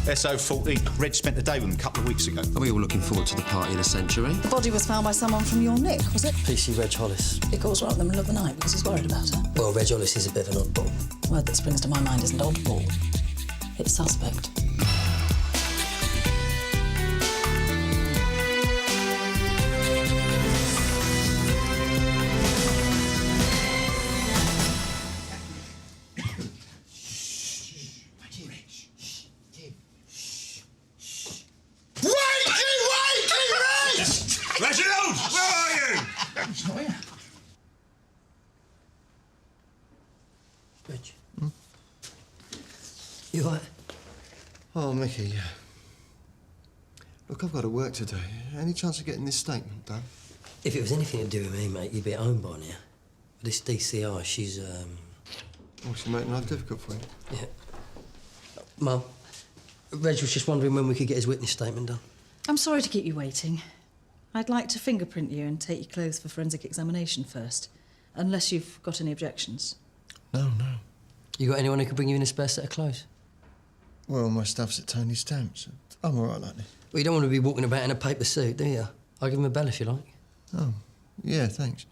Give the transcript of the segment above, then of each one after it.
SO14. Reg spent the day with him a couple of weeks ago. Are we all looking forward to the party of the century? The body was found by someone from your nick, was it? PC Reg Hollis. He calls her up in the middle of the night because he's worried about her. Well, Reg Hollis is a bit of an oddball. The word that springs to my mind isn't oddball. It's suspect. Reginald! Where are you? He's not here. Reg. You all right? Oh, Mickey. Look, I've got to work today. Any chance of getting this statement done? If it was anything to do with me, mate, you'd be at home by now. But this DCI, she's, Oh, she's making life difficult for you. Yeah. Mum, Reg was just wondering when we could get his witness statement done. I'm sorry to keep you waiting. I'd like to fingerprint you and take your clothes for forensic examination first, unless you've got any objections. No. You got anyone who could bring you in a spare set of clothes? Well, my stuff's at Tony's Stamps. I'm all right like this. Well, you don't want to be walking about in a paper suit, do you? I'll give him a bell if you like. Oh, yeah, thanks.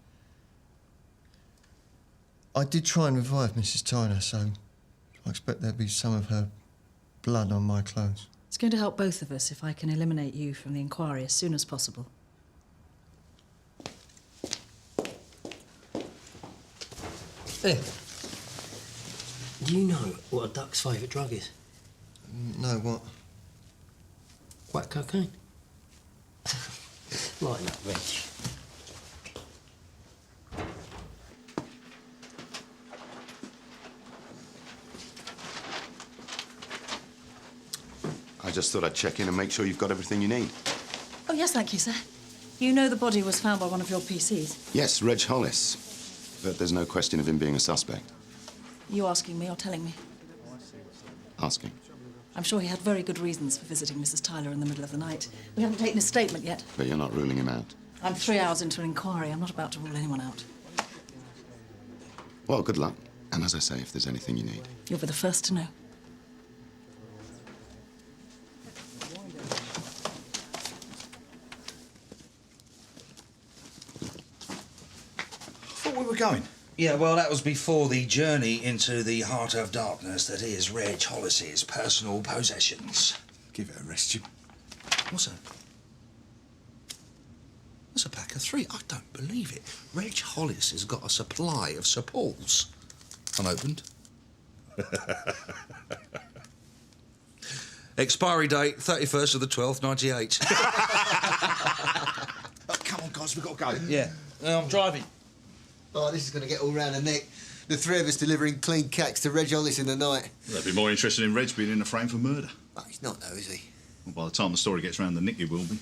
I did try and revive Mrs. Tyler, so I expect there'll be some of her blood on my clothes. It's going to help both of us if I can eliminate you from the inquiry as soon as possible. Hey, do you know what a duck's favourite drug is? No, what? Whack cocaine. Lighten up, Reg. I just thought I'd check in and make sure you've got everything you need. Oh, yes, thank you, sir. You know the body was found by one of your PCs? Yes, Reg Hollis. But there's no question of him being a suspect. You asking me or telling me? Asking. I'm sure he had very good reasons for visiting Mrs. Tyler in the middle of the night. We haven't taken his statement yet. But you're not ruling him out. I'm 3 hours into an inquiry. I'm not about to rule anyone out. Well, good luck. And as I say, if there's anything you need. You'll be the first to know. Thought we were going. Yeah, well, that was before the journey into the heart of darkness that is Reg Hollis's personal possessions. Give it a rest, Jim. What's that? That's a pack of 3. I don't believe it. Reg Hollis has got a supply of supports. Unopened. Expiry date, 31st of the 12th, 98. Come on, guys, we've got to go. Yeah, I'm driving. Oh, this is going to get all round the neck. The 3 of us delivering clean cacks to Reg Hollis in the night. They'd be more interested in Reg being in the frame for murder. Oh, he's not, though, is he? Well, by the time the story gets round the nick, he will be.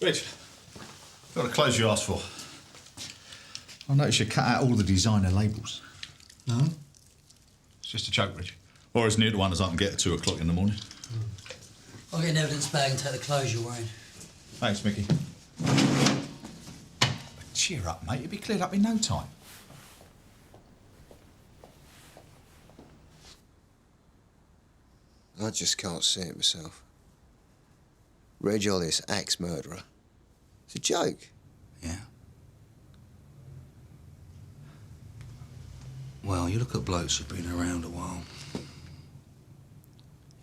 Reg, got the clothes you asked for. I noticed you cut out all the designer labels. No? It's just a joke, Reg. Or as near to one as I can get at 2 o'clock in the morning. I'll get an evidence bag and take the clothes you're wearing. Thanks, Mickey. Cheer up, mate. It'll be cleared up in no time. I just can't see it myself. Reg Hollis, axe-murderer. It's a joke. Yeah. Well, you look at blokes who've been around a while.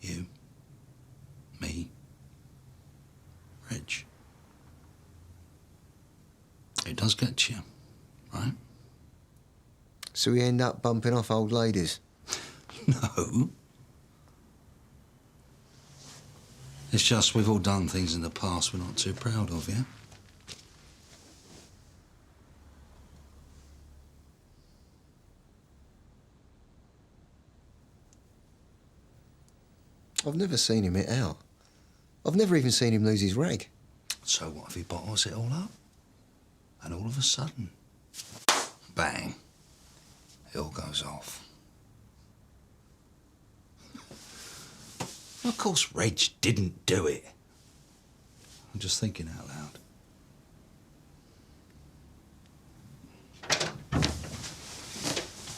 You. Me. Reg. It does get you, right? So we end up bumping off old ladies? No. It's just we've all done things in the past we're not too proud of, yeah? I've never seen him hit out. I've never even seen him lose his reg. So what if he bottles it all up? And all of a sudden, bang, it all goes off. Of course, Reg didn't do it. I'm just thinking out loud.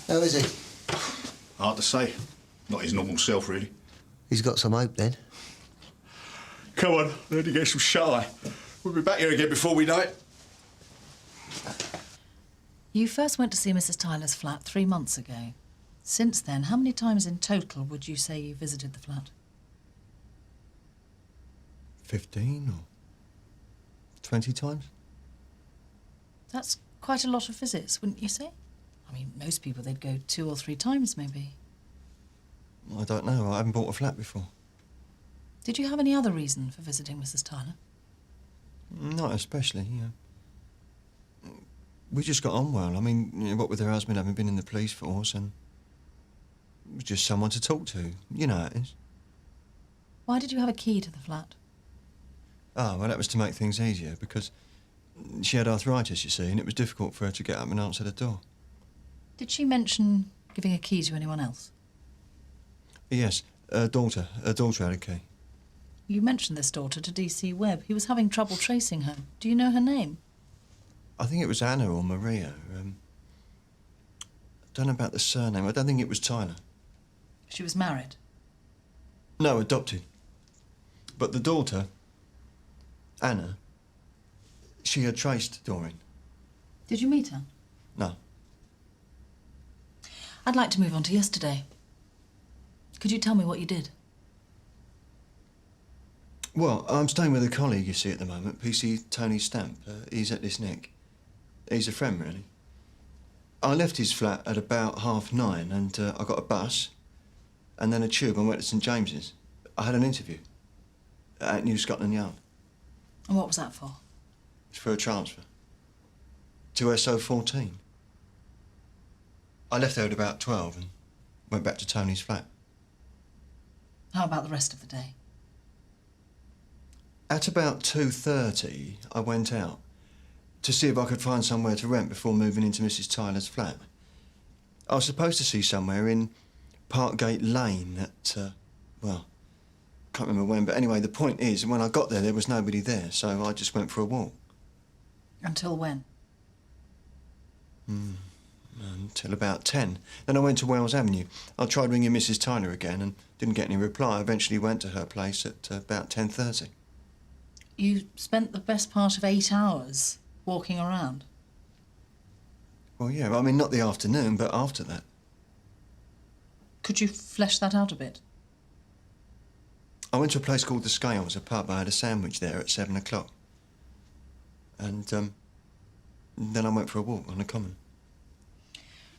How is he? Hard to say. Not his normal self, really. He's got some hope then. Come on, let me get some shut-eye. We'll be back here again before we know it. You first went to see Mrs. Tyler's flat 3 months ago. Since then, how many times in total would you say you visited the flat? 15 or 20 times? That's quite a lot of visits, wouldn't you say? I mean, most people, they'd go 2 or 3 times, maybe. I don't know. I haven't bought a flat before. Did you have any other reason for visiting Mrs. Tyler? Not especially, you know. We just got on well. I mean, you know, what with her husband having been in the police force, and it was just someone to talk to. You know how it is. Why did you have a key to the flat? Oh, well, that was to make things easier, because she had arthritis, you see, and it was difficult for her to get up and answer the door. Did she mention giving a key to anyone else? Yes, her daughter. Her daughter had a key. You mentioned this daughter to DC Webb. He was having trouble tracing her. Do you know her name? I think it was Anna or Maria. I don't know about the surname. I don't think it was Tyler. She was married. No, adopted. But the daughter, Anna, she had traced Doreen. Did you meet her? No. I'd like to move on to yesterday. Could you tell me what you did? Well, I'm staying with a colleague, you see, at the moment, PC Tony Stamp. He's at this neck. He's a friend, really. I left his flat at about 9:30, and I got a bus, and then a tube, and went to St James's. I had an interview at New Scotland Yard. And what was that for? It's for a transfer to SO14. I left there at about 12 and went back to Tony's flat. How about the rest of the day? At about 2:30, I went out to see if I could find somewhere to rent before moving into Mrs. Tyler's flat. I was supposed to see somewhere in Parkgate Lane at, well, can't remember when, but anyway, the point is, when I got there, there was nobody there, so I just went for a walk. Until when? Until about 10. Then I went to Wells Avenue. I tried ringing Mrs. Tyler again and didn't get any reply. I eventually went to her place at about 10:30. You spent the best part of 8 hours walking around? Well, yeah, I mean, not the afternoon, but after that. Could you flesh that out a bit? I went to a place called The Scales, a pub. I had a sandwich there at 7 o'clock. And then I went for a walk on the common.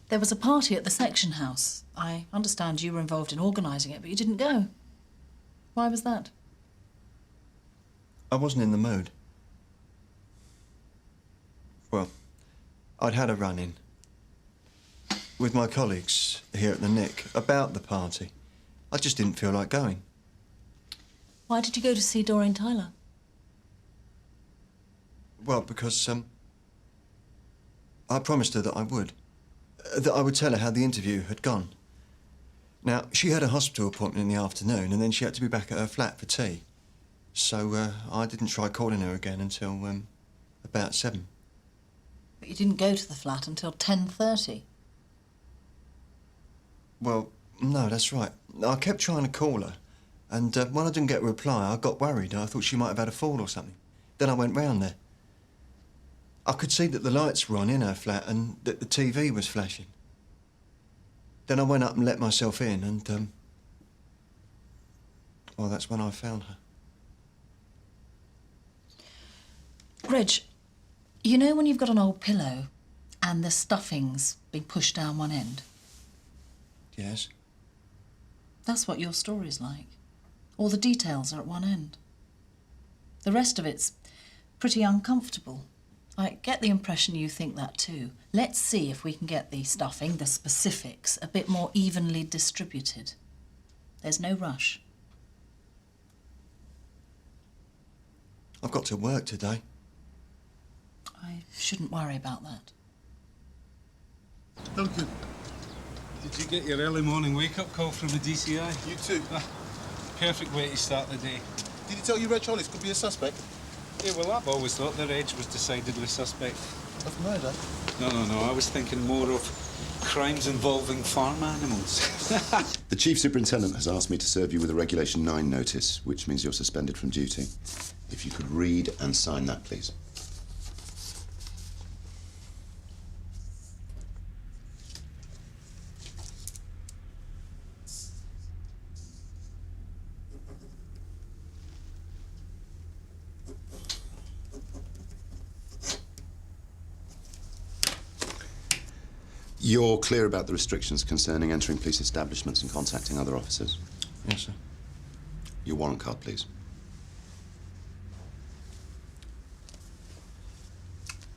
There was a party at the section house. I understand you were involved in organising it, but you didn't go. Why was that? I wasn't in the mood. Well, I'd had a run-in with my colleagues here at the Nick about the party. I just didn't feel like going. Why did you go to see Doreen Tyler? Well, because I promised her that I would. That I would tell her how the interview had gone. Now, she had a hospital appointment in the afternoon, and then she had to be back at her flat for tea. So I didn't try calling her again until about 7. But you didn't go to the flat until 10:30. Well, no, that's right. I kept trying to call her, and when I didn't get a reply, I got worried. I thought she might have had a fall or something. Then I went round there. I could see that the lights were on in her flat and that the TV was flashing. Then I went up and let myself in, and well, that's when I found her. Reg, you know when you've got an old pillow and the stuffing's been pushed down one end? Yes? That's what your story's like. All the details are at one end. The rest of it's pretty uncomfortable. I get the impression you think that too. Let's see if we can get the stuffing, the specifics, a bit more evenly distributed. There's no rush. I've got to work today. I shouldn't worry about that. Duncan, did you get your early morning wake-up call from the DCI? You too. Perfect way to start the day. Did he tell you Reg Hollis could be a suspect? Yeah, well, I've always thought the Reg was decidedly suspect. Of murder? No, I was thinking more of crimes involving farm animals. The Chief Superintendent has asked me to serve you with a Regulation 9 notice, which means you're suspended from duty. If you could read and sign that, please. You're clear about the restrictions concerning entering police establishments and contacting other officers? Yes, sir. Your warrant card, please.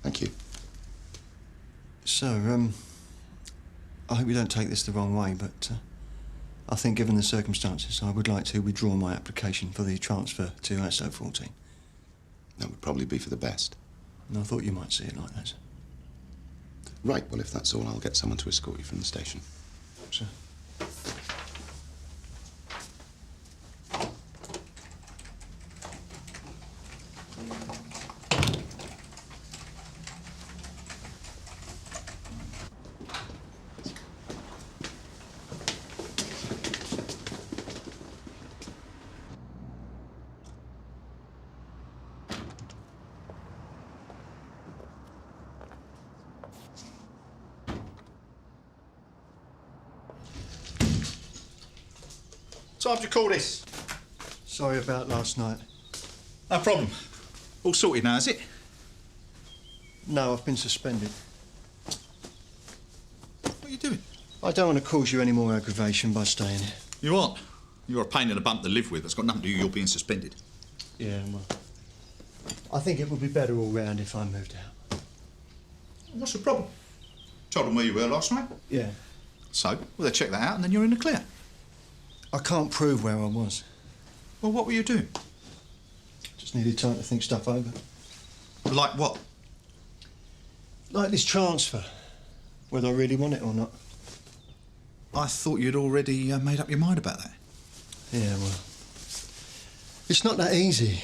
Thank you. So, I hope you don't take this the wrong way, but I think given the circumstances, I would like to withdraw my application for the transfer to SO 14. That would probably be for the best. And I thought you might see it like that, sir. Right, well, if that's all, I'll get someone to escort you from the station. Sir. Time to call this. Sorry about last night. No problem. All sorted now, is it? No, I've been suspended. What are you doing? I don't want to cause you any more aggravation by staying here. You aren't. You're a pain in the bum to live with. That's got nothing to do with your being suspended. Yeah, well, I think it would be better all round if I moved out. What's the problem? Told them where you were last night. Yeah. So, well, they check that out and then you're in the clear. I can't prove where I was. Well, what were you doing? Just needed time to think stuff over. Like what? Like this transfer. Whether I really want it or not. I thought you'd already made up your mind about that. Yeah, well, it's not that easy.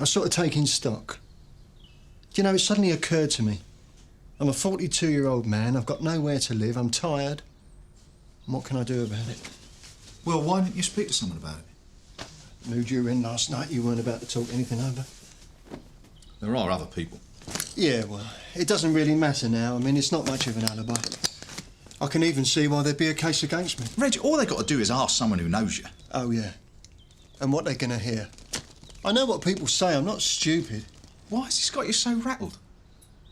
I sort of take in stock. You know, it suddenly occurred to me. I'm a 42-year-old man, I've got nowhere to live, I'm tired. And what can I do about it? Well, why didn't you speak to someone about it? Mood you were in last night, you weren't about to talk anything over. There are other people. Yeah, well, it doesn't really matter now. I mean, it's not much of an alibi. I can even see why there'd be a case against me. Reg, all they got to do is ask someone who knows you. Oh, yeah. And what they're going to hear. I know what people say, I'm not stupid. Why has this got you so rattled?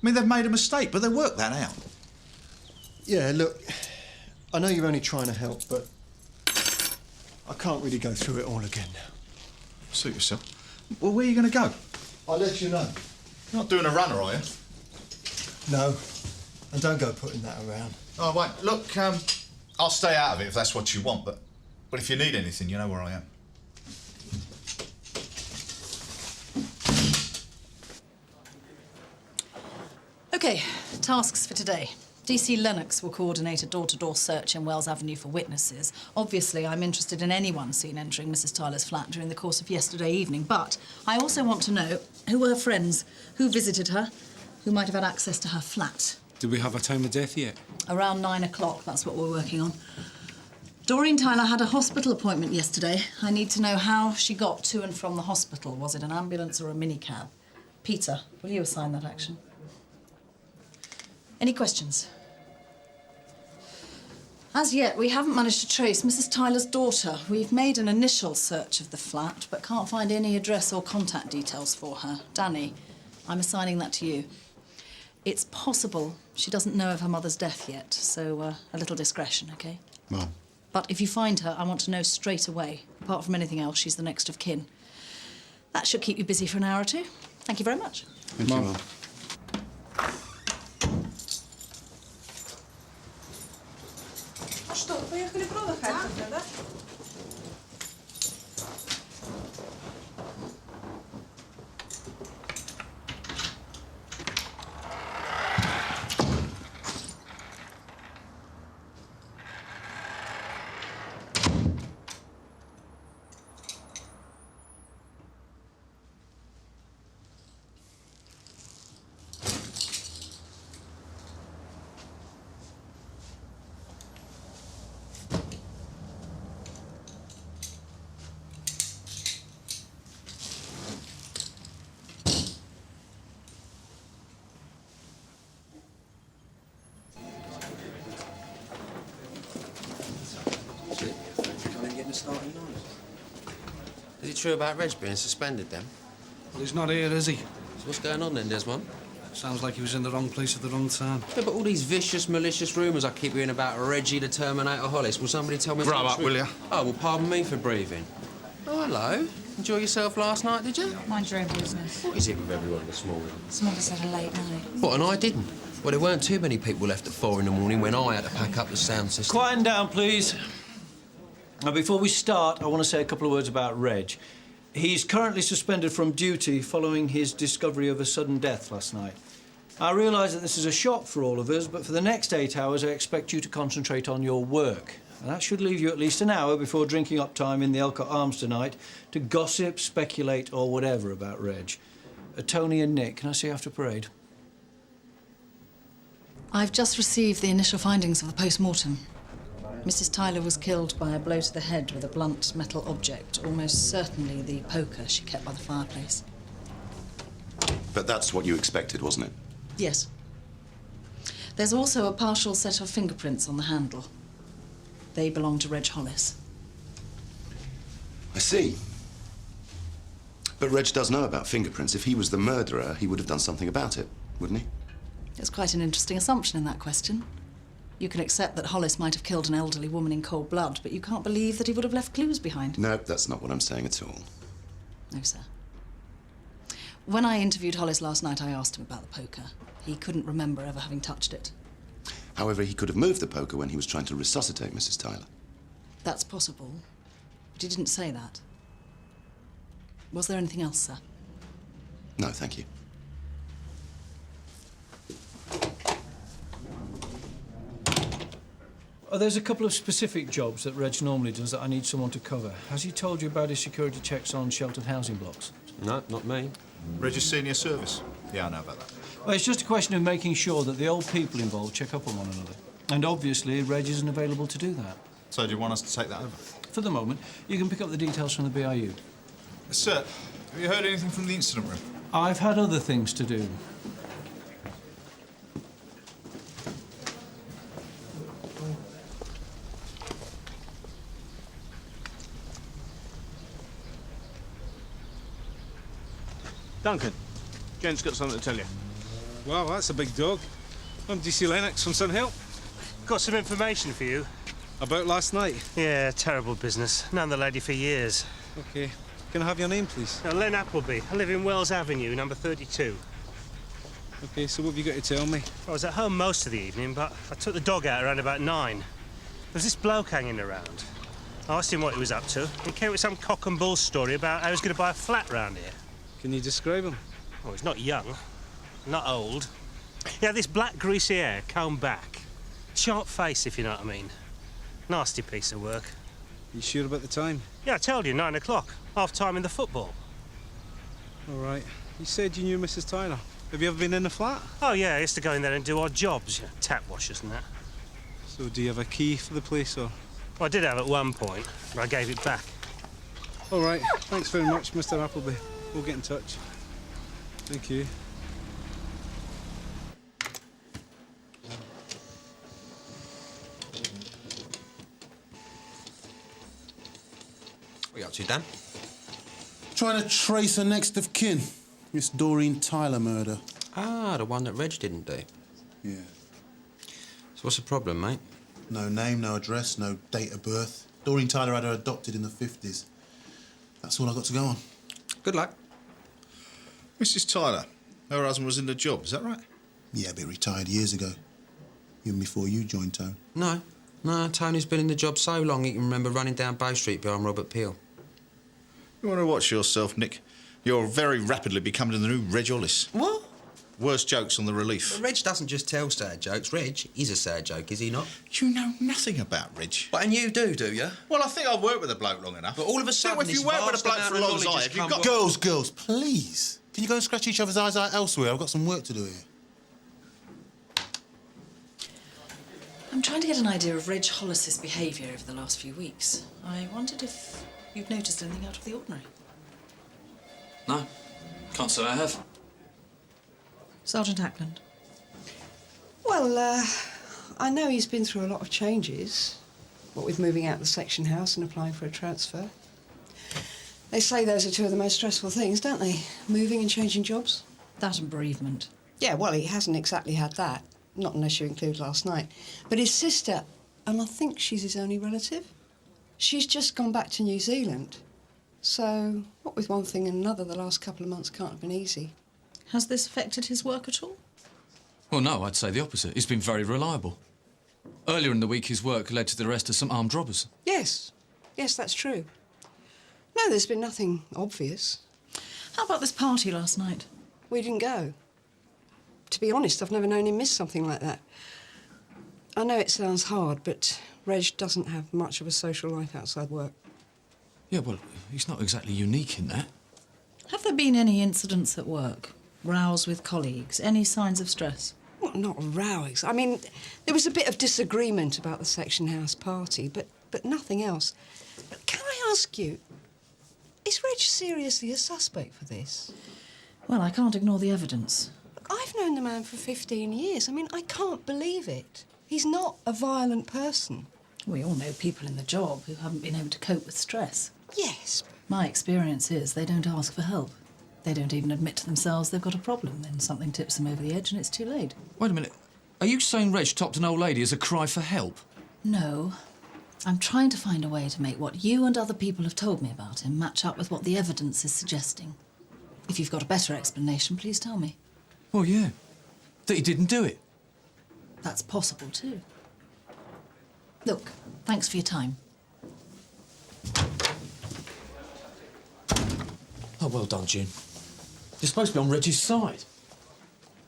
I mean, they've made a mistake, but they'll work that out. Yeah, look, I know you're only trying to help, but I can't really go through it all again now. Suit yourself. Well, where are you going to go? I'll let you know. You're not doing a runner, are you? No. And don't go putting that around. Oh, wait, look, I'll stay out of it if that's what you want, but if you need anything, you know where I am. OK, tasks for today. DC Lennox will coordinate a door-to-door search in Wells Avenue for witnesses. Obviously, I'm interested in anyone seen entering Mrs. Tyler's flat during the course of yesterday evening, but I also want to know who were her friends, who visited her, who might have had access to her flat. Do we have a time of death yet? Around 9 o'clock, that's what we're working on. Doreen Tyler had a hospital appointment yesterday. I need to know how she got to and from the hospital. Was it an ambulance or a minicab? Peter, will you assign that action? Any questions? As yet, we haven't managed to trace Mrs. Tyler's daughter. We've made an initial search of the flat, but can't find any address or contact details for her. Danny, I'm assigning that to you. It's possible she doesn't know of her mother's death yet, so a little discretion, OK? Mum. But if you find her, I want to know straight away. Apart from anything else, she's the next of kin. That should keep you busy for an hour or two. Thank you very much. Thank you, Mum. Что, поехали продыхать тогда, да? starting night. Is it true about Reg being suspended then? Well, he's not here, is he? So what's going on then, Desmond? Sounds like he was in the wrong place at the wrong time. Yeah, but all these vicious, malicious rumours I keep hearing about Reggie the Terminator Hollis, will somebody tell me... Grow up, will you? Oh, well, pardon me for breathing. Oh, hello. Enjoy yourself last night, did you? Mind your own business. What is it with everyone this morning? Some of us had a late night. What, and I didn't? Well, there weren't too many people left at 4 in the morning when I had to pack up the sound system. Quieten down, please. Now, before we start, I want to say a couple of words about Reg. He's currently suspended from duty following his discovery of a sudden death last night. I realise that this is a shock for all of us, but for the next 8 hours, I expect you to concentrate on your work. And that should leave you at least an hour before drinking up time in the Elcott Arms tonight to gossip, speculate, or whatever about Reg. Tony and Nick, can I see you after parade? I've just received the initial findings of the post-mortem. Mrs. Tyler was killed by a blow to the head with a blunt metal object, almost certainly the poker she kept by the fireplace. But that's what you expected, wasn't it? Yes. There's also a partial set of fingerprints on the handle. They belong to Reg Hollis. I see. But Reg does know about fingerprints. If he was the murderer, he would have done something about it, wouldn't he? There's quite an interesting assumption in that question. You can accept that Hollis might have killed an elderly woman in cold blood, but you can't believe that he would have left clues behind. No, that's not what I'm saying at all. No, sir. When I interviewed Hollis last night, I asked him about the poker. He couldn't remember ever having touched it. However, he could have moved the poker when he was trying to resuscitate Mrs. Tyler. That's possible, but he didn't say that. Was there anything else, sir? No, thank you. Oh, there's a couple of specific jobs that Reg normally does that I need someone to cover. Has he told you about his security checks on sheltered housing blocks? No, not me. Reg's senior service. Yeah, I know about that. Well, it's just a question of making sure that the old people involved check up on one another. And obviously, Reg isn't available to do that. So do you want us to take that over? For the moment, you can pick up the details from the BIU. Sir, have you heard anything from the incident room? I've had other things to do. Duncan, Jen's got something to tell you. Wow, that's a big dog. I'm DC Lennox from Sunhill. Got some information for you. About last night? Yeah, terrible business. Known the lady for years. OK. Can I have your name, please? Len Appleby. I live in Wells Avenue, number 32. OK, so what have you got to tell me? I was at home most of the evening, but I took the dog out around about 9. There was this bloke hanging around. I asked him what he was up to. He came with some cock and bull story about how he was going to buy a flat round here. Can you describe him? Oh, he's not young, not old. He had this black greasy hair combed back. Sharp face, if you know what I mean. Nasty piece of work. You sure about the time? Yeah, I told you, 9 o'clock. Half time in the football. All right. You said you knew Mrs. Tyler. Have you ever been in the flat? Oh, yeah, I used to go in there and do odd jobs, you know, tap washers and that. So do you have a key for the place, or...? Well, I did have at one point, but I gave it back. All right. Thanks very much, Mr. Appleby. We'll get in touch. Thank you. What are you up to, Dan? Trying to trace a next of kin. Miss Doreen Tyler murder. Ah, the one that Reg didn't do. Yeah. So what's the problem, mate? No name, no address, no date of birth. Doreen Tyler had her adopted in the 50s. That's all I got to go on. Good luck. Mrs. Tyler, her husband was in the job, is that right? Yeah, but retired years ago. Even before you joined, Tone. No, Tony's been in the job so long he can remember running down Bow Street behind Robert Peel. You want to watch yourself, Nick? You're very rapidly becoming the new Reg Hollis. What? Worst jokes on the relief. But Reg doesn't just tell sad jokes. Reg is a sad joke, is he not? You know nothing about Reg. But and you do you? Well, I think I've worked with a bloke long enough. But all of a sudden, if you work with a bloke for as long as I have, you've got... Girls, please. Can you go and scratch each other's eyes out elsewhere? I've got some work to do here. I'm trying to get an idea of Reg Hollis's behaviour over the last few weeks. I wondered if you'd noticed anything out of the ordinary. No, can't say I have. Sergeant Ackland. Well, I know he's been through a lot of changes. what with moving out of the section house and applying for a transfer. They say those are two of the most stressful things, don't they? Moving and changing jobs. That and bereavement. Yeah, well, he hasn't exactly had that. Not unless you include last night. But his sister, and I think she's his only relative, she's just gone back to New Zealand. So, what with one thing and another, the last couple of months can't have been easy. Has this affected his work at all? Well, no, I'd say the opposite. He's been very reliable. Earlier in the week, his work led to the arrest of some armed robbers. Yes. Yes, that's true. No, there's been nothing obvious. How about this party last night? We didn't go. To be honest, I've never known him miss something like that. I know it sounds hard, but Reg doesn't have much of a social life outside work. Yeah, well, he's not exactly unique in that. Have there been any incidents at work? Rows with colleagues? Any signs of stress? Well, not rows. I mean, there was a bit of disagreement about the section house party, but nothing else. But can I ask you, is Reg seriously a suspect for this? Well, I can't ignore the evidence. I've known the man for 15 years. I mean, I can't believe it. He's not a violent person. We all know people in the job who haven't been able to cope with stress. Yes. My experience is they don't ask for help. They don't even admit to themselves they've got a problem. Then something tips them over the edge and it's too late. Wait a minute. Are you saying Reg topped an old lady as a cry for help? No. I'm trying to find a way to make what you and other people have told me about him match up with what the evidence is suggesting. If you've got a better explanation, please tell me. Well, yeah. That he didn't do it. That's possible, too. Look, thanks for your time. Oh, well done, June. You're supposed to be on Reg's side.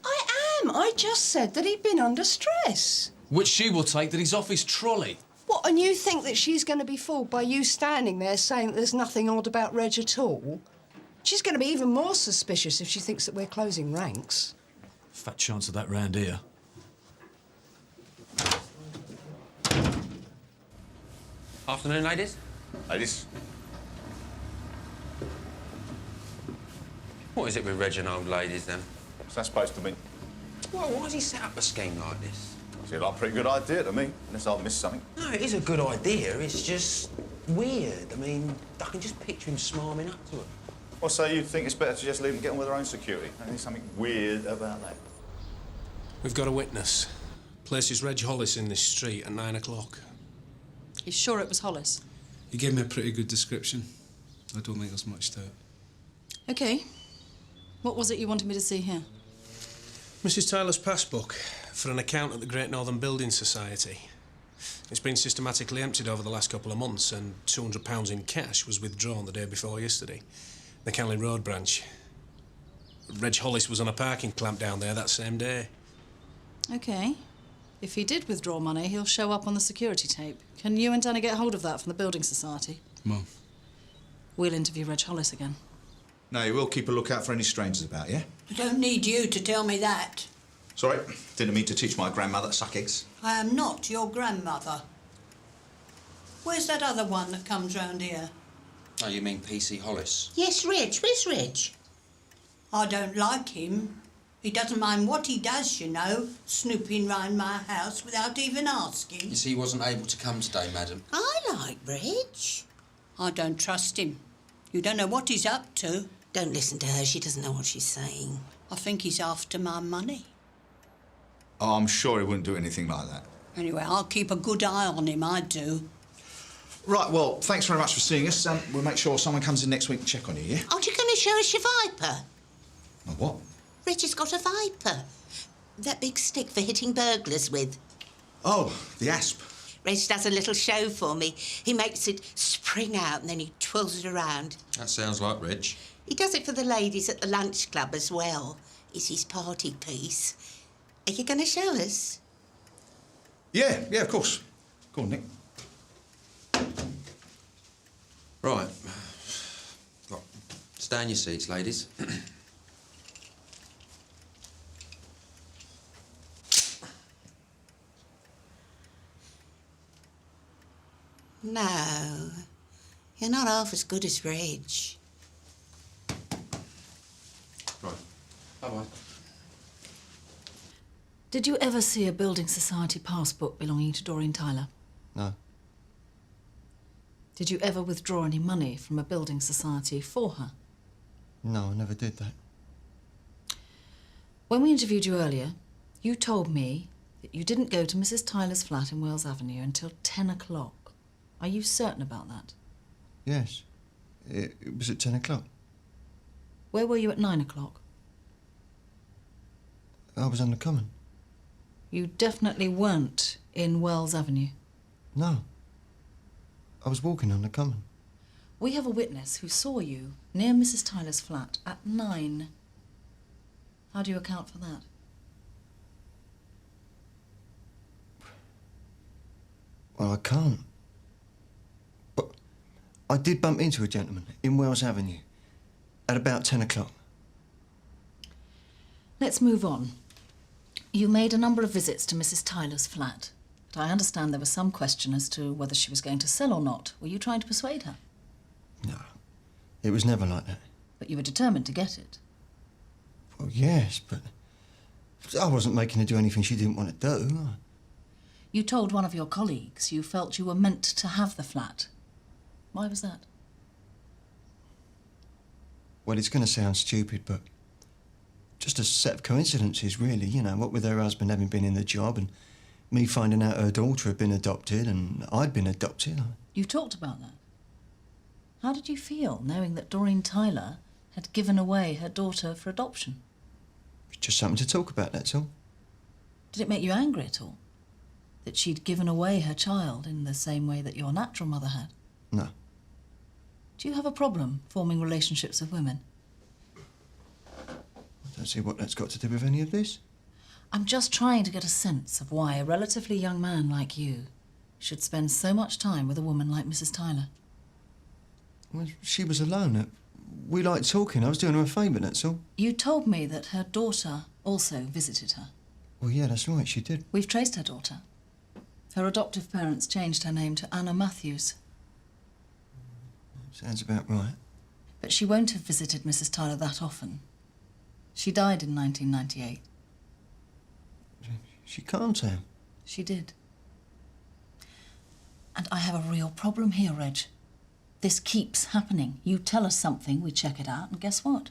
I am. I just said that he'd been under stress. Which she will take that he's off his trolley. What, and you think that she's going to be fooled by you standing there saying that there's nothing odd about Reg at all? She's going to be even more suspicious if she thinks that we're closing ranks. Fat chance of that round here. Afternoon, ladies. Ladies. What is it with Reg and old ladies, then? What's that supposed to mean? Well, why has he set up a scheme like this? Seems like a pretty good idea to me, unless I've missed something. No, it is a good idea. It's just weird. I mean, I can just picture him smarming up to her. Well, so you think it's better to just leave them get on with their own security? I think something weird about that. We've got a witness. Places Reg Hollis in this street at 9 o'clock. You sure it was Hollis? He gave me a pretty good description. I don't think there's much to it. OK. What was it you wanted me to see here? Mrs. Tyler's passbook for an account at the Great Northern Building Society. It's been systematically emptied over the last couple of months, and £200 in cash was withdrawn the day before yesterday. The Canley Road branch. Reg Hollis was on a parking clamp down there that same day. OK. If he did withdraw money, he'll show up on the security tape. Can you and Danny get hold of that from the Building Society? Mum. We'll interview Reg Hollis again. No, you will keep a lookout for any strangers about, yeah? I don't need you to tell me that. Sorry, didn't mean to teach my grandmother to suck eggs. I am not your grandmother. Where's that other one that comes round here? Oh, you mean PC Hollis? Yes, Reg. Where's Reg? I don't like him. He doesn't mind what he does, you know, snooping round my house without even asking. You see, he wasn't able to come today, madam. I like Reg. I don't trust him. You don't know what he's up to. Don't listen to her. She doesn't know what she's saying. I think he's after my money. Oh, I'm sure he wouldn't do anything like that. Anyway, I'll keep a good eye on him, I do. Right, well, thanks very much for seeing us. We'll make sure someone comes in next week and check on you, yeah? Aren't you going to show us your viper? Oh, what? Reg has got a viper. That big stick for hitting burglars with. Oh, the asp. Reg does a little show for me. He makes it spring out and then he twirls it around. That sounds like Reg. He does it for the ladies at the lunch club as well. It's his party piece. Are you going to show us? Yeah, of course. Go on, Nick. Right. Well, stay in your seats, ladies. No. You're not half as good as Reg. Right. Bye-bye. Did you ever see a Building Society passbook belonging to Doreen Tyler? No. Did you ever withdraw any money from a building society for her? No, I never did that. When we interviewed you earlier, you told me that you didn't go to Mrs. Tyler's flat in Wells Avenue until 10 o'clock. Are you certain about that? Yes. It was at 10 o'clock. Where were you at 9 o'clock? I was on the common. You definitely weren't in Wells Avenue. No. I was walking on the common. We have a witness who saw you near Mrs. Tyler's flat at 9. How do you account for that? Well, I can't. But I did bump into a gentleman in Wells Avenue at about 10 o'clock. Let's move on. You made a number of visits to Mrs. Tyler's flat, but I understand there was some question as to whether she was going to sell or not. Were you trying to persuade her? No. It was never like that. But you were determined to get it. Well, yes, but I wasn't making her do anything she didn't want to do. You told one of your colleagues you felt you were meant to have the flat. Why was that? Well, it's going to sound stupid, but just a set of coincidences, really. You know, what with her husband having been in the job and me finding out her daughter had been adopted and I'd been adopted. You talked about that. How did you feel knowing that Doreen Tyler had given away her daughter for adoption? It's just something to talk about, that's all. Did it make you angry at all? That she'd given away her child in the same way that your natural mother had? No. Do you have a problem forming relationships with women? I don't see what that's got to do with any of this. I'm just trying to get a sense of why a relatively young man like you should spend so much time with a woman like Mrs. Tyler. Well, she was alone. We liked talking. I was doing her a favour, that's all. You told me that her daughter also visited her. Well, yeah, that's right, she did. We've traced her daughter. Her adoptive parents changed her name to Anna Matthews. Sounds about right. But she won't have visited Mrs. Tyler that often. She died in 1998. She can't have. She did. And I have a real problem here, Reg. This keeps happening. You tell us something, we check it out, and guess what?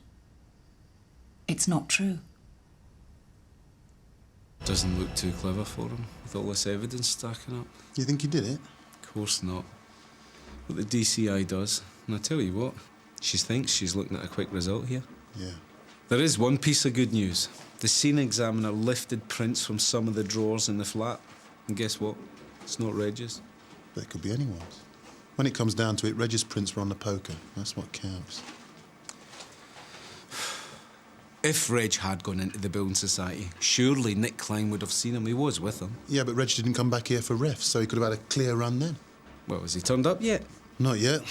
It's not true. Doesn't look too clever for him, with all this evidence stacking up. You think he did it? Of course not. What the DCI does, and I tell you what, she thinks she's looking at a quick result here. Yeah. There is one piece of good news. The scene examiner lifted prints from some of the drawers in the flat. And guess what? It's not Reg's. But it could be anyone's. When it comes down to it, Reg's prints were on the poker. That's what counts. If Reg had gone into the building society, surely Nick Klein would have seen him. He was with him. Yeah, but Reg didn't come back here for refs, so he could have had a clear run then. Well, has he turned up yet? Not yet.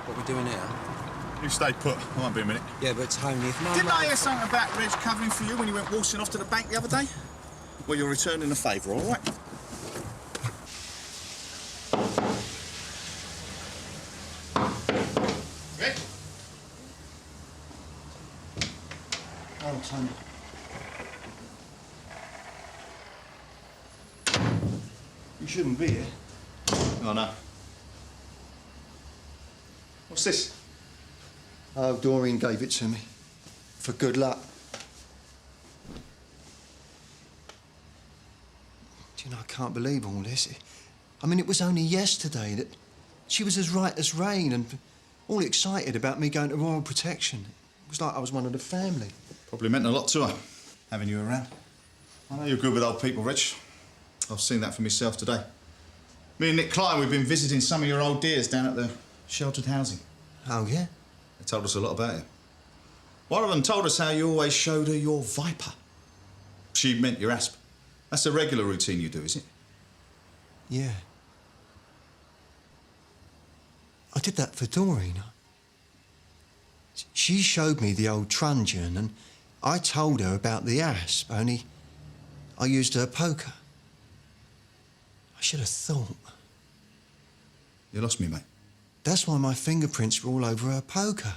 What are we doing here? You stay put. I won't be a minute. Yeah, but Tony, if my Didn't mum... I hear something about Reg covering for you when you went waltzing off to the bank the other day? Well, you're returning the favour, all right? Reg? Oh, Tony. You shouldn't be here. Oh, no. What's this? Oh, Doreen gave it to me. For good luck. Do you know, I can't believe all this. I mean, it was only yesterday that she was as right as rain and all excited about me going to Royal Protection. It was like I was one of the family. Probably meant a lot to her, having you around. I know you're good with old people, Rich. I've seen that for myself today. Me and Nick Klein, we've been visiting some of your old dears down at the sheltered housing. Oh, yeah? They told us a lot about you. One of them told us how you always showed her your viper. She meant your asp. That's a regular routine you do, is it? Yeah. I did that for Doreen. She showed me the old truncheon and I told her about the asp, only I used her poker. I should have thought. You lost me, mate. That's why my fingerprints were all over her poker.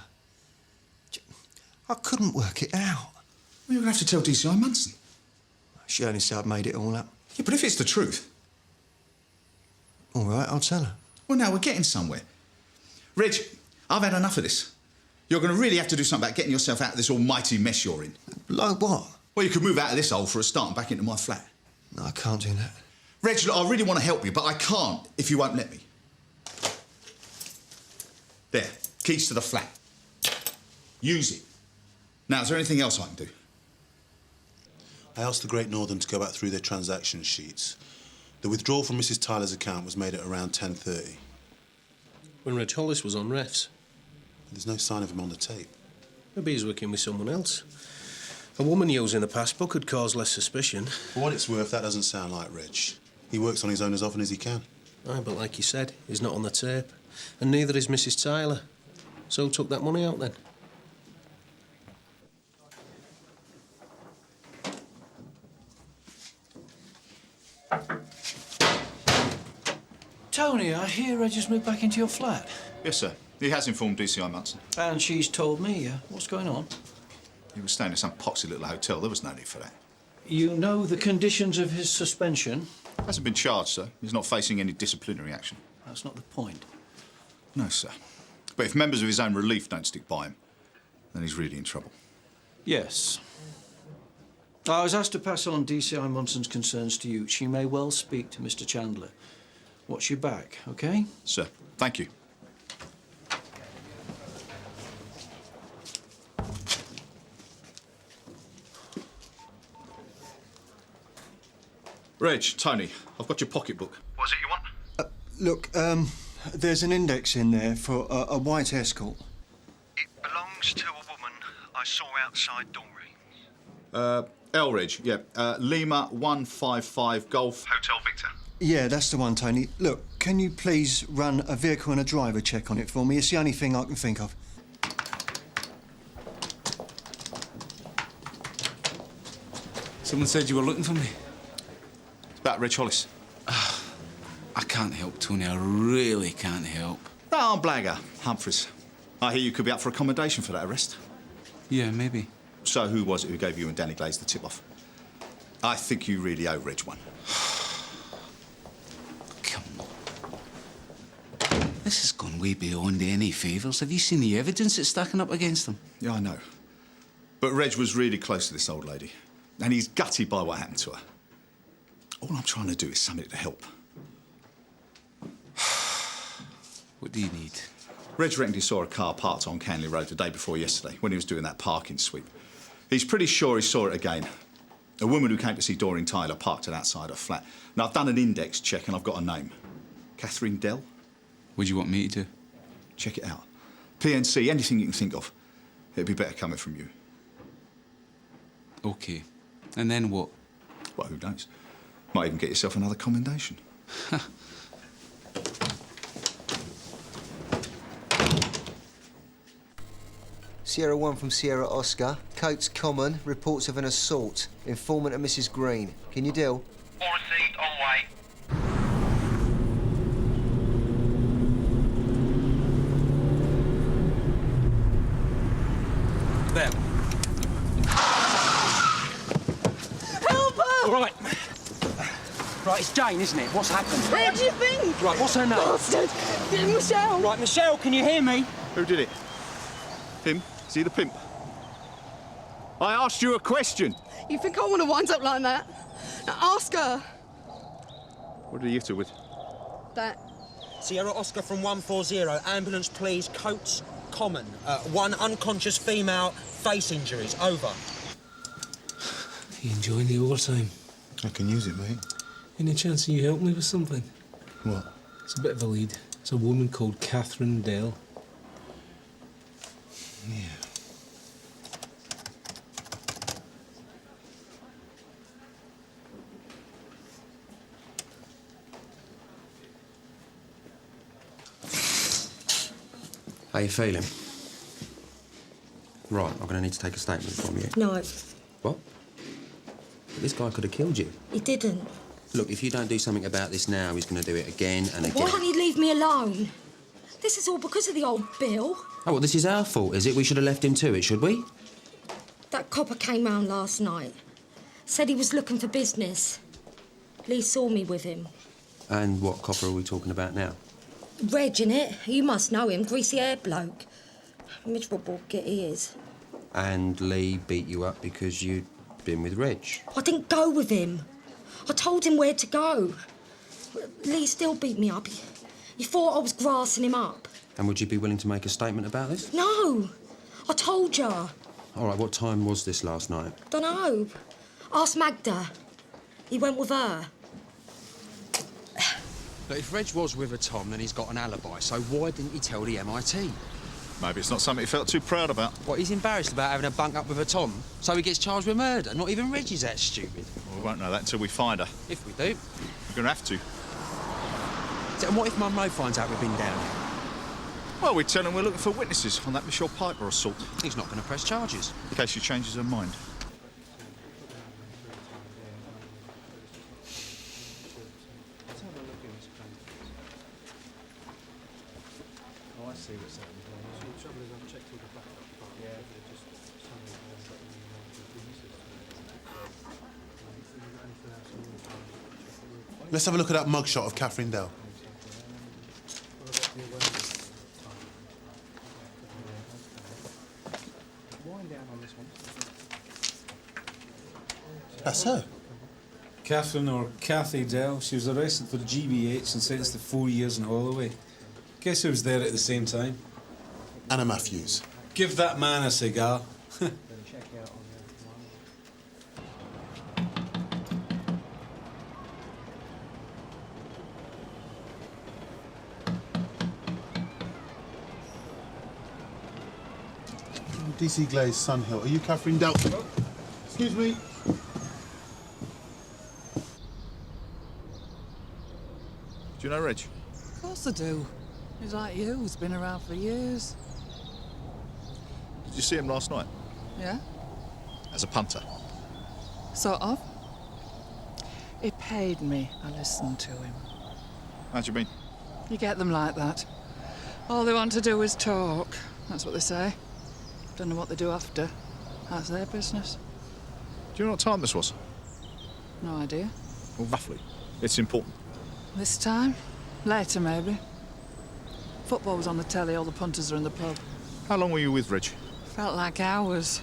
I couldn't work it out. Well, you're going to have to tell DCI Munson. She only said I'd made it all up. Yeah, but if it's the truth... All right, I'll tell her. Well, now we're getting somewhere. Reg, I've had enough of this. You're going to really have to do something about getting yourself out of this almighty mess you're in. Like what? Well, you could move out of this hole for a start and back into my flat. No, I can't do that. Reg, look, I really want to help you, but I can't if you won't let me. There, keys to the flat. Use it. Now, is there anything else I can do? I asked the Great Northern to go back through their transaction sheets. The withdrawal from Mrs. Tyler's account was made at around 10:30. When Reg Hollis was on refs. There's no sign of him on the tape. Maybe he's working with someone else. A woman using the passbook could cause less suspicion. For what it's worth, that doesn't sound like Reg. He works on his own as often as he can. Aye, but like you said, he's not on the tape. And neither is Mrs. Tyler. So who took that money out then? Tony, I hear Reg just moved back into your flat. Yes, sir. He has informed DCI Munson. And she's told me. What's going on? He was staying in some poxy little hotel. There was no need for that. You know the conditions of his suspension? Hasn't been charged, sir. He's not facing any disciplinary action. That's not the point. No, sir. But if members of his own relief don't stick by him, then he's really in trouble. Yes. I was asked to pass on DCI Munson's concerns to you. She may well speak to Mr. Chandler. Watch your back, OK? Sir, thank you. Reg, Tony, I've got your pocketbook. What is it you want? Look, there's an index in there for a white escort. It belongs to a woman I saw outside Doreen. Elridge, yeah. Lima 155 Golf. Hotel Victor. Yeah, that's the one, Tony. Look, can you please run a vehicle and a driver check on it for me? It's the only thing I can think of. Someone said you were looking for me. It's about Reg Hollis. I can't help, Tony. I really can't help. Oh, Blagger, Humphreys. I hear you could be up for accommodation for that arrest. Yeah, maybe. So who was it who gave you and Danny Glaze the tip-off? I think you really owe Reg one. This has gone way beyond any favours. Have you seen the evidence that's stacking up against them? Yeah, I know. But Reg was really close to this old lady. And he's gutted by what happened to her. All I'm trying to do is something to help. What do you need? Reg reckoned he saw a car parked on Canley Road the day before yesterday when he was doing that parking sweep. He's pretty sure he saw it again. A woman who came to see Doreen Tyler parked it outside her flat. Now, I've done an index check and I've got a name. Catherine Dell? What do you want me to do? Check it out. PNC, anything you can think of. It'd be better coming from you. OK. And then what? Well, who knows? Might even get yourself another commendation. Sierra 1 from Sierra Oscar. Coates Common. Reports of an assault. Informant of Mrs. Green. Can you deal? All received, on way. There. Help her! All right. Right, it's Jane, isn't it? What's happened? What do you think? Right, what's her name? Bastard! Michelle! Right, Michelle, can you hear me? Who did it? Him? Is he the pimp? I asked you a question. You think I want to wind up like that? Now ask her. What did he hit her with? That. Sierra Oscar from 140. Ambulance, please. Coates Common. One unconscious female, face injuries. Over. You enjoying the overtime? I can use it, mate. Any chance you help me with something? What? It's a bit of a lead. It's a woman called Catherine Dell. Yeah. How you feeling? Right, I'm going to need to take a statement from you. No, What? This guy could have killed you. he didn't. Look, if you don't do something about this now, he's going to do it again and again. Why can't you leave me alone? This is all because of the old Bill. Oh, well, this is our fault, is it? We should have left him to it, should we? That copper came round last night. Said he was looking for business. Lee saw me with him. And what copper are we talking about now? Reg, innit? You must know him, greasy-haired bloke. Miserable git he is. And Lee beat you up because you'd been with Reg? I didn't go with him. I told him where to go. Lee still beat me up. He thought I was grassing him up. And would you be willing to make a statement about this? No! I told ya. All right, what time was this last night? Dunno. Ask Magda. He went with her. But if Reg was with a Tom, then he's got an alibi, so why didn't he tell the MIT? Maybe it's not something he felt too proud about. What, he's embarrassed about having a bunk up with a Tom, so he gets charged with murder? Not even Reggie's that stupid. Well, we won't know that until we find her. If we do. We're going to have to. So, and what if Monroe finds out we've been down here? Well, we tell him we're looking for witnesses on that Michelle Piper assault. He's not going to press charges. In case she changes her mind. Let's have a look at that mugshot of Catherine Dell. That's her. Catherine, or Cathy Dell. She was arrested for GBH and sentenced to 4 years in Holloway. Guess who was there at the same time? Anna Matthews. Give that man a cigar. DC Glaze, Sunhill. Are you Catherine Dell? Excuse me. Do you know Reg? Of course I do. He's like you, he's been around for years. Did you see him last night? Yeah? As a punter? Sort of. He paid me. I listened to him. How do you mean? You get them like that. All they want to do is talk. That's what they say. Don't know what they do after. That's their business. Do you know what time this was? No idea. Well, roughly. It's important. This time? Later, maybe. Football was on the telly, all the punters are in the pub. How long were you with Reg? Felt like hours.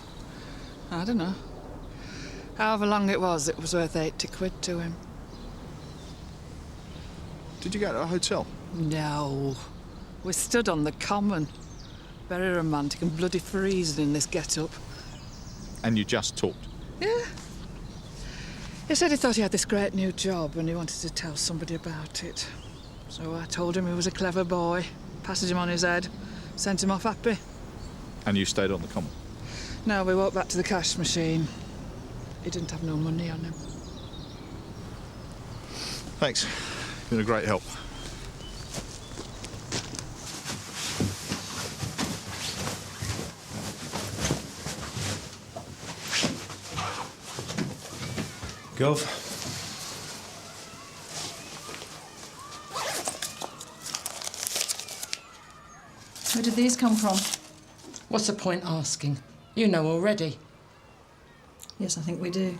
I don't know. However long it was worth 80 quid to him. Did you go to a hotel? No. We stood on the common. Very romantic and bloody freezing in this get-up. And you just talked? Yeah. He said he thought he had this great new job and he wanted to tell somebody about it. So I told him he was a clever boy, patted him on his head, sent him off happy. And you stayed on the common? No, we walked back to the cash machine. He didn't have no money on him. Thanks. Been a great help. Gov. Where did these come from? What's the point asking? You know already. Yes, I think we do.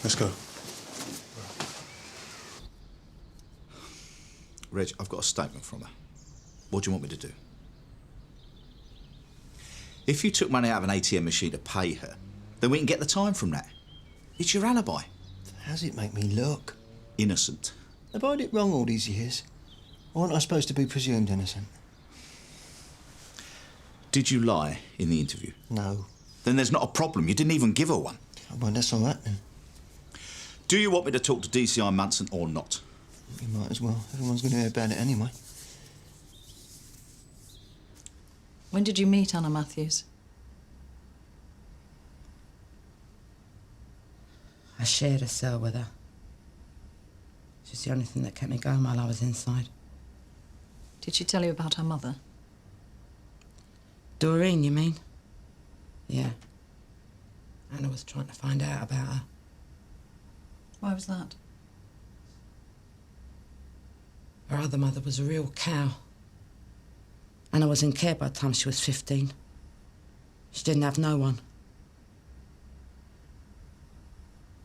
Let's go. Reg, I've got a statement from her. What do you want me to do? If you took money out of an ATM machine to pay her, then we can get the time from that. It's your alibi. How does it make me look? Innocent. Have I had it wrong all these years? Or aren't I supposed to be presumed innocent? Did you lie in the interview? No. Then there's not a problem. You didn't even give her one. Oh, well, that's all right then. Do you want me to talk to DCI Manson or not? You might as well. Everyone's going to hear about it anyway. When did you meet Anna Matthews? I shared a cell with her. She's the only thing that kept me going while I was inside. Did she tell you about her mother? Doreen, you mean? Yeah. Anna was trying to find out about her. Why was that? Her other mother was a real cow. Anna was in care by the time she was 15. She didn't have no one.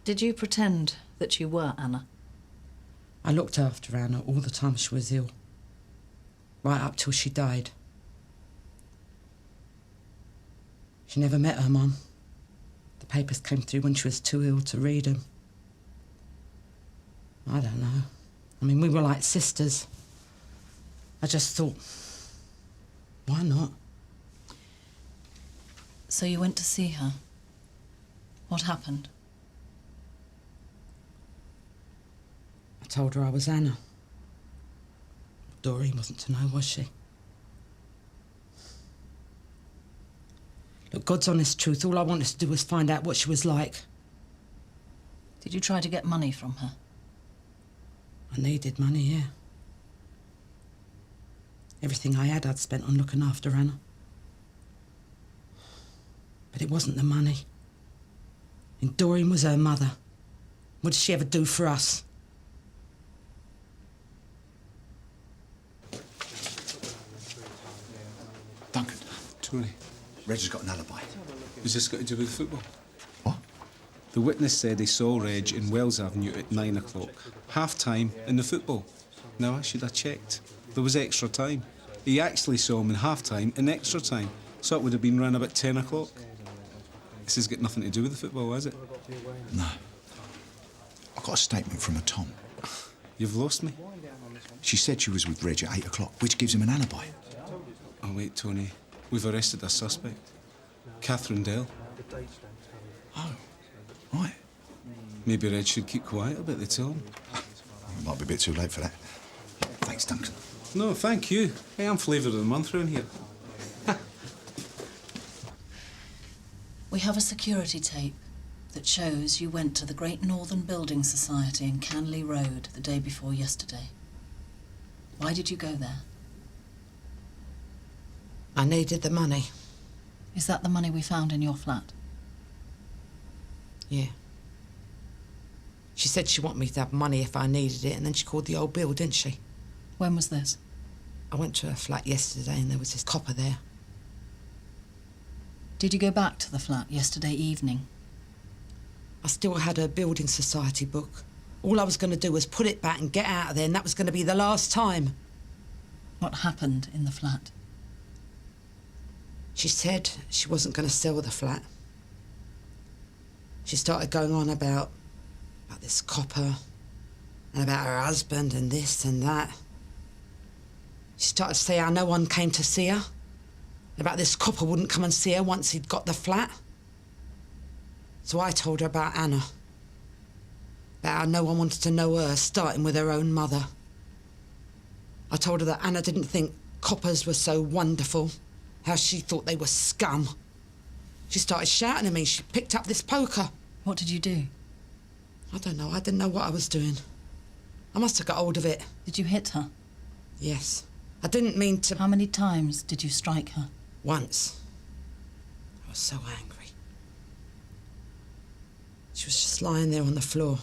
Did you pretend that you were Anna? I looked after Anna all the time she was ill. Right up till she died. She never met her mum. The papers came through when she was too ill to read them. I don't know. I mean, we were like sisters. I just thought, why not? So you went to see her. What happened? I told her I was Anna. Doreen wasn't to know, was she? Look, God's honest truth, all I wanted to do was find out what she was like. Did you try to get money from her? I needed money, yeah. Everything I had, I'd spent on looking after Anna. But it wasn't the money. And Doreen was her mother. What did she ever do for us? Duncan. Tony. Reg's got an alibi. Has this got to do with football? What? The witness said he saw Reg in Wells Avenue at 9 o'clock. Half-time in the football. Now, I should have checked. There was extra time. He actually saw him in half-time in extra time, so it would have been round about 10 o'clock. This has got nothing to do with the football, has it? No. I got a statement from a Tom. You've lost me. She said she was with Reg at 8 o'clock, which gives him an alibi. Oh, wait, Tony. We've arrested a suspect. Catherine Dell. Oh, right. Maybe Reg should keep quiet about the Tom. It might be a bit too late for that. Thanks, Duncan. No, thank you. Hey, I'm flavour of the month round here. We have a security tape that shows you went to the Great Northern Building Society in Canley Road the day before yesterday. Why did you go there? I needed the money. Is that the money we found in your flat? Yeah. She said she wanted me to have money if I needed it, and then she called the old bill, didn't she? When was this? I went to her flat yesterday and there was this copper there. Did you go back to the flat yesterday evening? I still had her building society book. All I was going to do was put it back and get out of there, and that was going to be the last time. What happened in the flat? She said she wasn't going to sell the flat. She started going on about this copper and about her husband and this and that. She started to say how no one came to see her, about this copper wouldn't come and see her once he'd got the flat. So I told her about Anna, about how no one wanted to know her, starting with her own mother. I told her that Anna didn't think coppers were so wonderful, how she thought they were scum. She started shouting at me. She picked up this poker. What did you do? I don't know. I didn't know what I was doing. I must have got hold of it. Did you hit her? Yes. I didn't mean to... How many times did you strike her? Once. I was so angry. She was just lying there on the floor.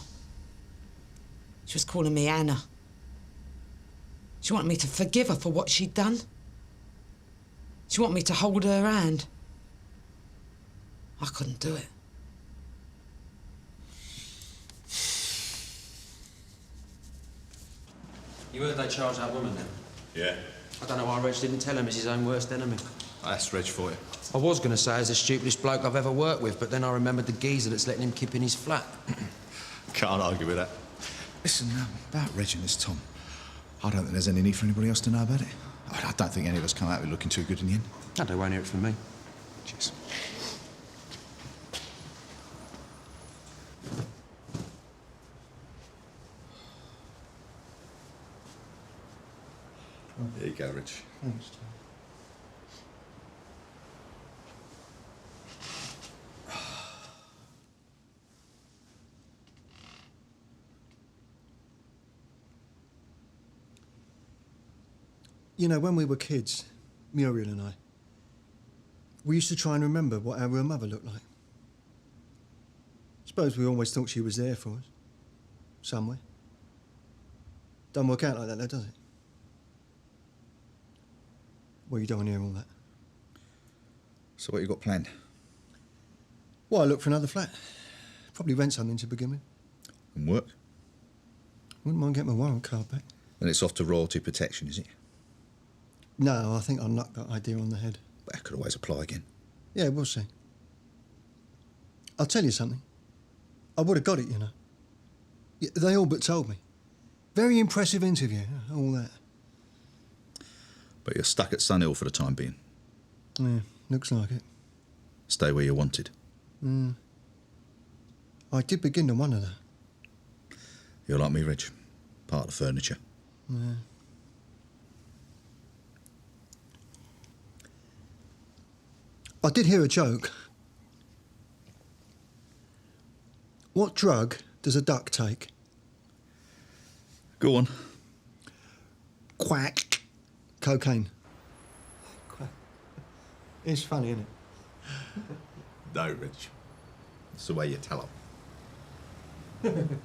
She was calling me Anna. She wanted me to forgive her for what she'd done. She wanted me to hold her hand. I couldn't do it. You heard they charged that woman then? Yeah. I don't know why Reg didn't tell him he's his own worst enemy. That's Reg for you. I was going to say he's the stupidest bloke I've ever worked with, but then I remembered the geezer that's letting him keep in his flat. Can't argue with that. Listen, about Reg and this Tom, I don't think there's any need for anybody else to know about it. I don't think any of us come out of it looking too good in the end. No, they won't hear it from me. Cheers. There you go, Rich. Thanks, Tom. You know, when we were kids, Muriel and I, we used to try and remember what our real mother looked like. Suppose we always thought she was there for us, somewhere. Don't work out like that, though, does it? Well, you don't want to hear all that. So what you got planned? Well, I look for another flat. Probably rent something to begin with. And work? Wouldn't mind getting my warrant card back. Then it's off to royalty protection, is it? No, I think I knocked that idea on the head. But I could always apply again. Yeah, we'll see. I'll tell you something. I would have got it, you know. Yeah, they all but told me. Very impressive interview, all that. But you're stuck at Sunhill for the time being. Yeah, looks like it. Stay where you're wanted. I did begin to wonder that. You're like me, Reg. Part of the furniture. Yeah. I did hear a joke. What drug does a duck take? Go on. Quack. Cocaine. Quack. It's funny, isn't it? No, Reg. It's the way you tell them.